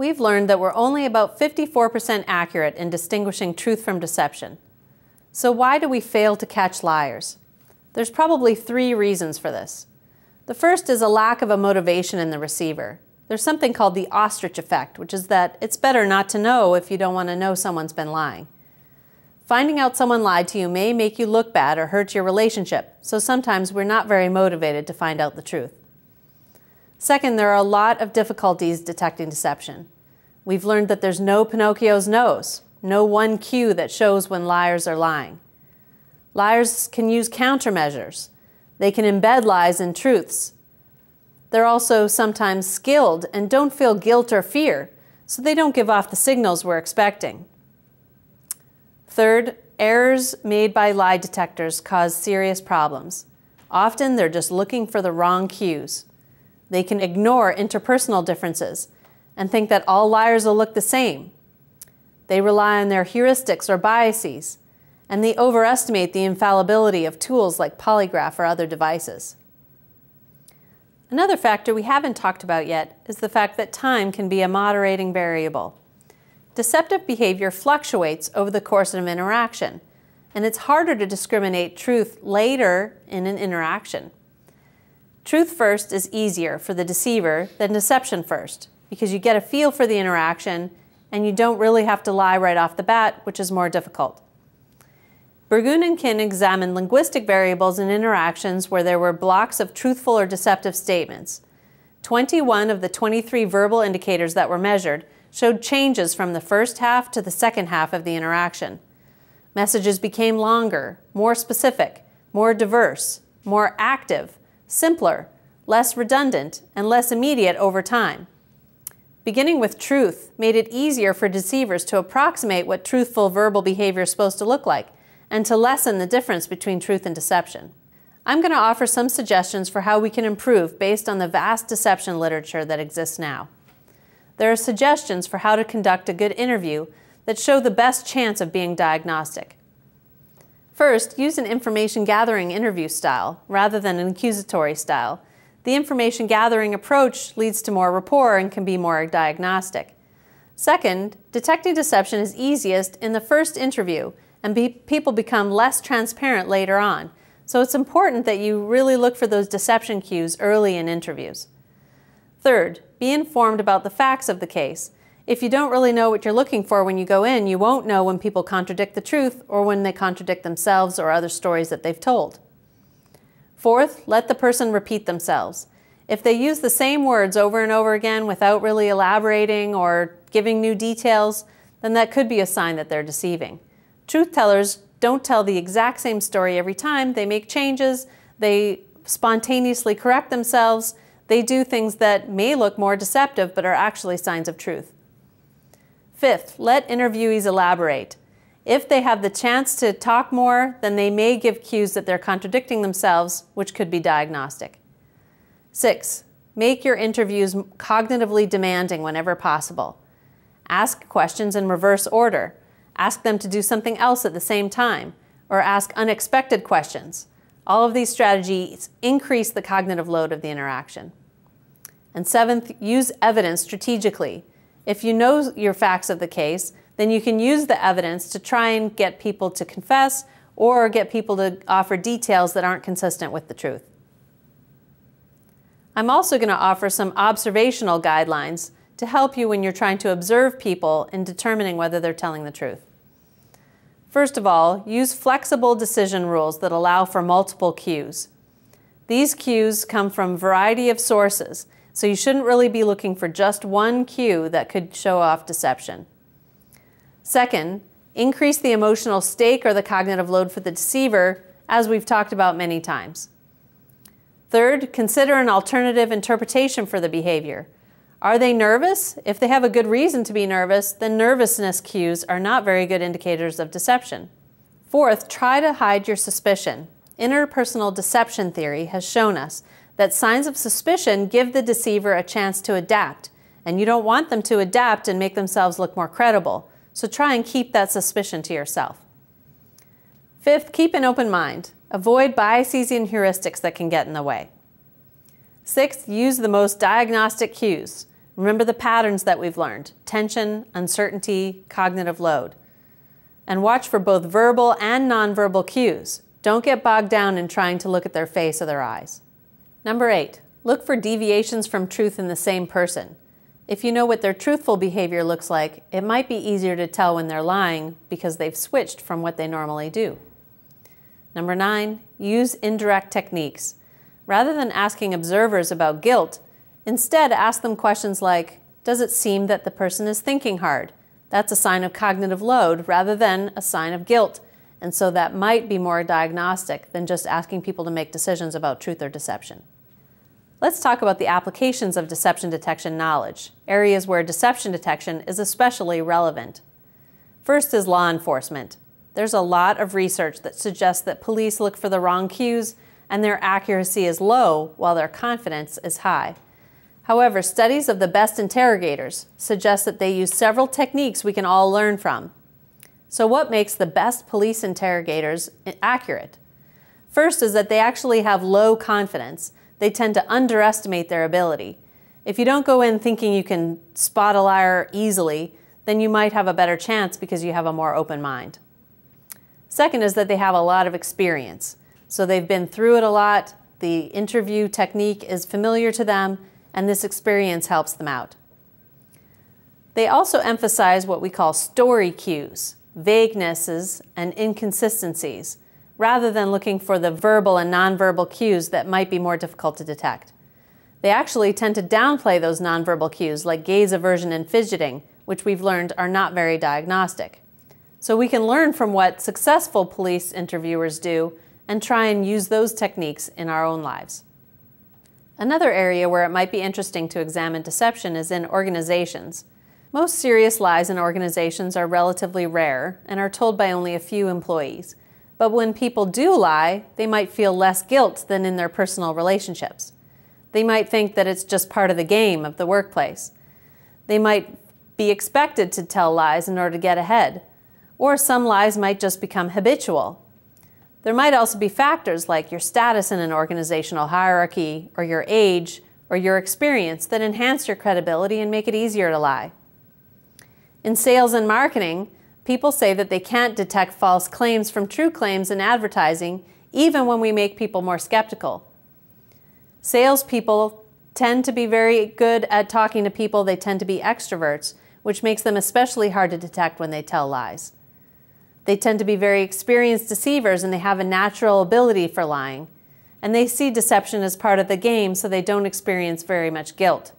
we've learned that we're only about 54% accurate in distinguishing truth from deception. So why do we fail to catch liars? There's probably 3 reasons for this. The first is a lack of a motivation in the receiver. There's something called the ostrich effect, which is that it's better not to know if you don't want to know someone's been lying. Finding out someone lied to you may make you look bad or hurt your relationship, so sometimes we're not very motivated to find out the truth. Second, there are a lot of difficulties detecting deception. We've learned that there's no Pinocchio's nose, no one cue that shows when liars are lying. Liars can use countermeasures. They can embed lies in truths. They're also sometimes skilled and don't feel guilt or fear, so they don't give off the signals we're expecting. Third, errors made by lie detectors cause serious problems. Often they're just looking for the wrong cues. They can ignore interpersonal differences and think that all liars will look the same. They rely on their heuristics or biases, and they overestimate the infallibility of tools like polygraph or other devices. Another factor we haven't talked about yet is the fact that time can be a moderating variable. Deceptive behavior fluctuates over the course of an interaction, and it's harder to discriminate truth later in an interaction. Truth first is easier for the deceiver than deception first, because you get a feel for the interaction and you don't really have to lie right off the bat, which is more difficult. Burgoon and Qin examined linguistic variables in interactions where there were blocks of truthful or deceptive statements. 21 of the 23 verbal indicators that were measured showed changes from the first half to the second half of the interaction. Messages became longer, more specific, more diverse, more active, simpler, less redundant, and less immediate over time. Beginning with truth made it easier for deceivers to approximate what truthful verbal behavior is supposed to look like, and to lessen the difference between truth and deception. I'm going to offer some suggestions for how we can improve based on the vast deception literature that exists now. There are suggestions for how to conduct a good interview that show the best chance of being diagnostic. First, use an information gathering interview style rather than an accusatory style. The information gathering approach leads to more rapport and can be more diagnostic. Second, detecting deception is easiest in the first interview, and people become less transparent later on. So it's important that you really look for those deception cues early in interviews. Third, be informed about the facts of the case. If you don't really know what you're looking for when you go in, you won't know when people contradict the truth or when they contradict themselves or other stories that they've told. Fourth, let the person repeat themselves. If they use the same words over and over again without really elaborating or giving new details, then that could be a sign that they're deceiving. Truth tellers don't tell the exact same story every time. They make changes, they spontaneously correct themselves, they do things that may look more deceptive but are actually signs of truth. Fifth, let interviewees elaborate. If they have the chance to talk more, then they may give cues that they're contradicting themselves, which could be diagnostic. 6. Make your interviews cognitively demanding whenever possible. Ask questions in reverse order. Ask them to do something else at the same time, or ask unexpected questions. All of these strategies increase the cognitive load of the interaction. And 7th, use evidence strategically. If you know your facts of the case, then you can use the evidence to try and get people to confess or get people to offer details that aren't consistent with the truth. I'm also going to offer some observational guidelines to help you when you're trying to observe people in determining whether they're telling the truth. First of all, use flexible decision rules that allow for multiple cues. These cues come from a variety of sources, so you shouldn't really be looking for just one cue that could show off deception. Second, increase the emotional stake or the cognitive load for the deceiver, as we've talked about many times. Third, consider an alternative interpretation for the behavior. Are they nervous? If they have a good reason to be nervous, then nervousness cues are not very good indicators of deception. Fourth, try to hide your suspicion. Interpersonal deception theory has shown us that signs of suspicion give the deceiver a chance to adapt, and you don't want them to adapt and make themselves look more credible, so try and keep that suspicion to yourself. Fifth, keep an open mind. Avoid biases and heuristics that can get in the way. Sixth, use the most diagnostic cues. Remember the patterns that we've learned: tension, uncertainty, cognitive load. And watch for both verbal and nonverbal cues. Don't get bogged down in trying to look at their face or their eyes. Number 8, look for deviations from truth in the same person. If you know what their truthful behavior looks like, it might be easier to tell when they're lying because they've switched from what they normally do. Number 9, use indirect techniques. Rather than asking observers about guilt, instead ask them questions like, does it seem that the person is thinking hard? That's a sign of cognitive load rather than a sign of guilt, and so that might be more diagnostic than just asking people to make decisions about truth or deception. Let's talk about the applications of deception detection knowledge, areas where deception detection is especially relevant. First is law enforcement. There's a lot of research that suggests that police look for the wrong cues and their accuracy is low while their confidence is high. However, studies of the best interrogators suggest that they use several techniques we can all learn from. So what makes the best police interrogators accurate? First is that they actually have low confidence. They tend to underestimate their ability. If you don't go in thinking you can spot a liar easily, then you might have a better chance because you have a more open mind. Second is that they have a lot of experience. So they've been through it a lot, the interview technique is familiar to them, and this experience helps them out. They also emphasize what we call story cues, vaguenesses, and inconsistencies, rather than looking for the verbal and nonverbal cues that might be more difficult to detect. They actually tend to downplay those nonverbal cues like gaze aversion and fidgeting, which we've learned are not very diagnostic. So we can learn from what successful police interviewers do and try and use those techniques in our own lives. Another area where it might be interesting to examine deception is in organizations. Most serious lies in organizations are relatively rare and are told by only a few employees. But when people do lie, they might feel less guilt than in their personal relationships. They might think that it's just part of the game of the workplace. They might be expected to tell lies in order to get ahead. Or some lies might just become habitual. There might also be factors like your status in an organizational hierarchy, or your age, or your experience that enhance your credibility and make it easier to lie. In sales and marketing, people say that they can't detect false claims from true claims in advertising, even when we make people more skeptical. Salespeople tend to be very good at talking to people. They tend to be extroverts, which makes them especially hard to detect when they tell lies. They tend to be very experienced deceivers, and they have a natural ability for lying. And they see deception as part of the game, so they don't experience very much guilt.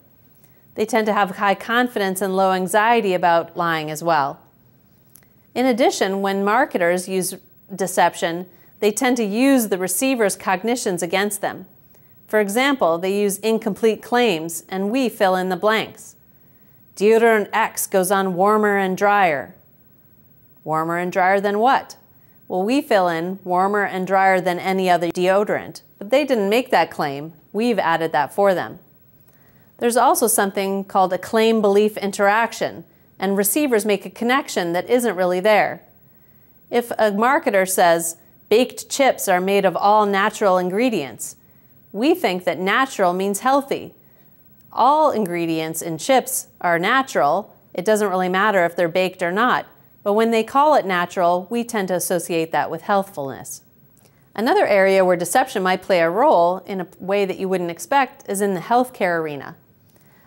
They tend to have high confidence and low anxiety about lying as well. In addition, when marketers use deception, they tend to use the receiver's cognitions against them. For example, they use incomplete claims, and we fill in the blanks. Deodorant X goes on warmer and drier. Warmer and drier than what? Well, we fill in warmer and drier than any other deodorant, but they didn't make that claim. We've added that for them. There's also something called a claim-belief interaction, and receivers make a connection that isn't really there. If a marketer says, baked chips are made of all natural ingredients, we think that natural means healthy. All ingredients in chips are natural. It doesn't really matter if they're baked or not. But when they call it natural, we tend to associate that with healthfulness. Another area where deception might play a role in a way that you wouldn't expect is in the healthcare arena.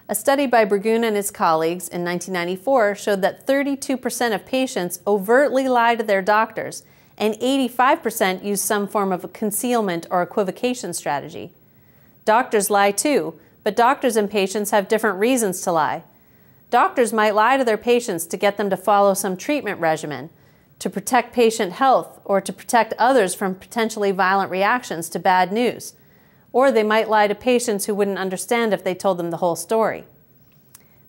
A study by Burgoon and his colleagues in 1994 showed that 32% of patients overtly lie to their doctors, and 85% use some form of a concealment or equivocation strategy. Doctors lie too, but doctors and patients have different reasons to lie. Doctors might lie to their patients to get them to follow some treatment regimen, to protect patient health, or to protect others from potentially violent reactions to bad news. Or they might lie to patients who wouldn't understand if they told them the whole story.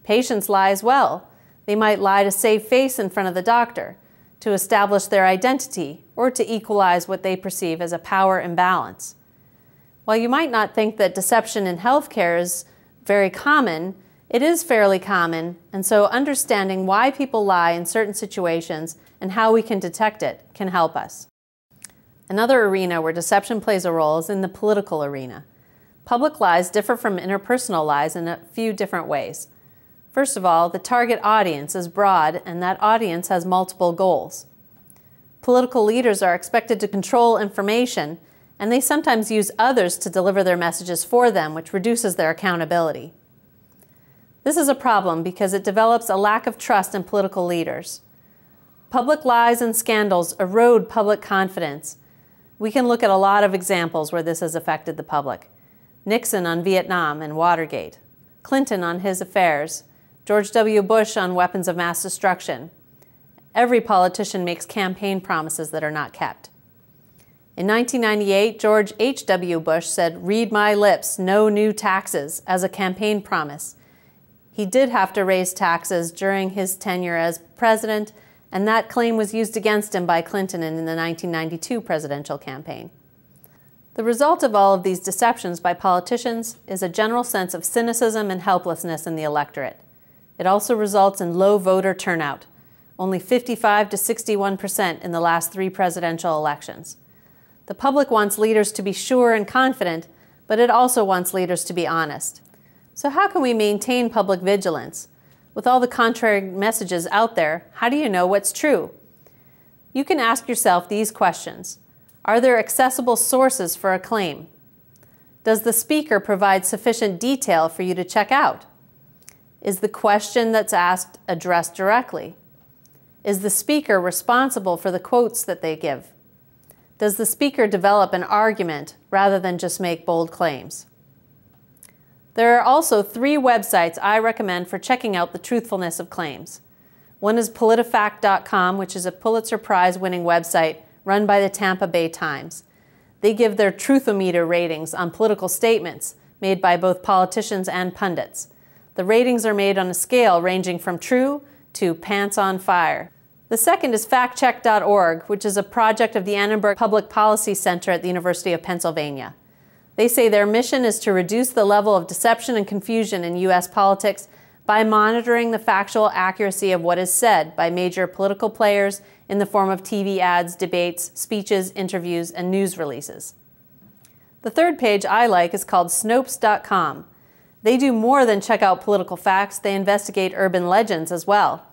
Patients lie as well. They might lie to save face in front of the doctor, to establish their identity, or to equalize what they perceive as a power imbalance. While you might not think that deception in healthcare is very common, it is fairly common, and so understanding why people lie in certain situations and how we can detect it can help us. Another arena where deception plays a role is in the political arena. Public lies differ from interpersonal lies in a few different ways. First of all, the target audience is broad, and that audience has multiple goals. Political leaders are expected to control information, and they sometimes use others to deliver their messages for them, which reduces their accountability. This is a problem because it develops a lack of trust in political leaders. Public lies and scandals erode public confidence. We can look at a lot of examples where this has affected the public. Nixon on Vietnam and Watergate, Clinton on his affairs, George W. Bush on weapons of mass destruction. Every politician makes campaign promises that are not kept. In 1998, George H.W. Bush said, "Read my lips, no new taxes," as a campaign promise. He did have to raise taxes during his tenure as president, and that claim was used against him by Clinton in the 1992 presidential campaign. The result of all of these deceptions by politicians is a general sense of cynicism and helplessness in the electorate. It also results in low voter turnout, only 55 to 61% in the last 3 presidential elections. The public wants leaders to be sure and confident, but it also wants leaders to be honest. So how can we maintain public vigilance? With all the contrary messages out there, how do you know what's true? You can ask yourself these questions. Are there accessible sources for a claim? Does the speaker provide sufficient detail for you to check out? Is the question that's asked addressed directly? Is the speaker responsible for the quotes that they give? Does the speaker develop an argument rather than just make bold claims? There are also 3 websites I recommend for checking out the truthfulness of claims. One is PolitiFact.com, which is a Pulitzer Prize-winning website run by the Tampa Bay Times. They give their truthometer ratings on political statements made by both politicians and pundits. The ratings are made on a scale ranging from true to pants on fire. The second is factcheck.org, which is a project of the Annenberg Public Policy Center at the University of Pennsylvania. They say their mission is to reduce the level of deception and confusion in U.S. politics by monitoring the factual accuracy of what is said by major political players in the form of TV ads, debates, speeches, interviews, and news releases. The third page I like is called Snopes.com. They do more than check out political facts, they investigate urban legends as well.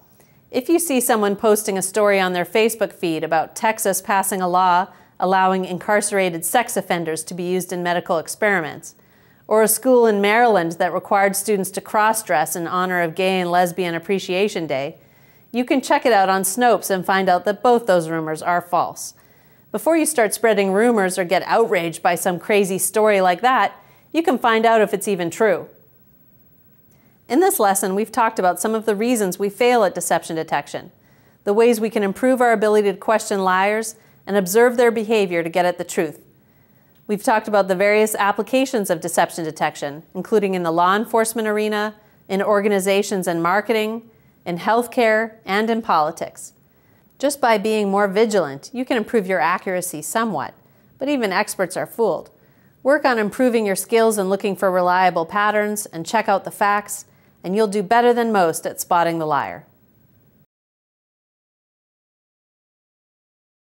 If you see someone posting a story on their Facebook feed about Texas passing a law allowing incarcerated sex offenders to be used in medical experiments, or a school in Maryland that required students to cross-dress in honor of Gay and Lesbian Appreciation Day, you can check it out on Snopes and find out that both those rumors are false. Before you start spreading rumors or get outraged by some crazy story like that, you can find out if it's even true. In this lesson, we've talked about some of the reasons we fail at deception detection, the ways we can improve our ability to question liars and observe their behavior to get at the truth. We've talked about the various applications of deception detection, including in the law enforcement arena, in organizations and marketing, in healthcare, and in politics. Just by being more vigilant, you can improve your accuracy somewhat, but even experts are fooled. Work on improving your skills and looking for reliable patterns, and check out the facts, and you'll do better than most at spotting the liar.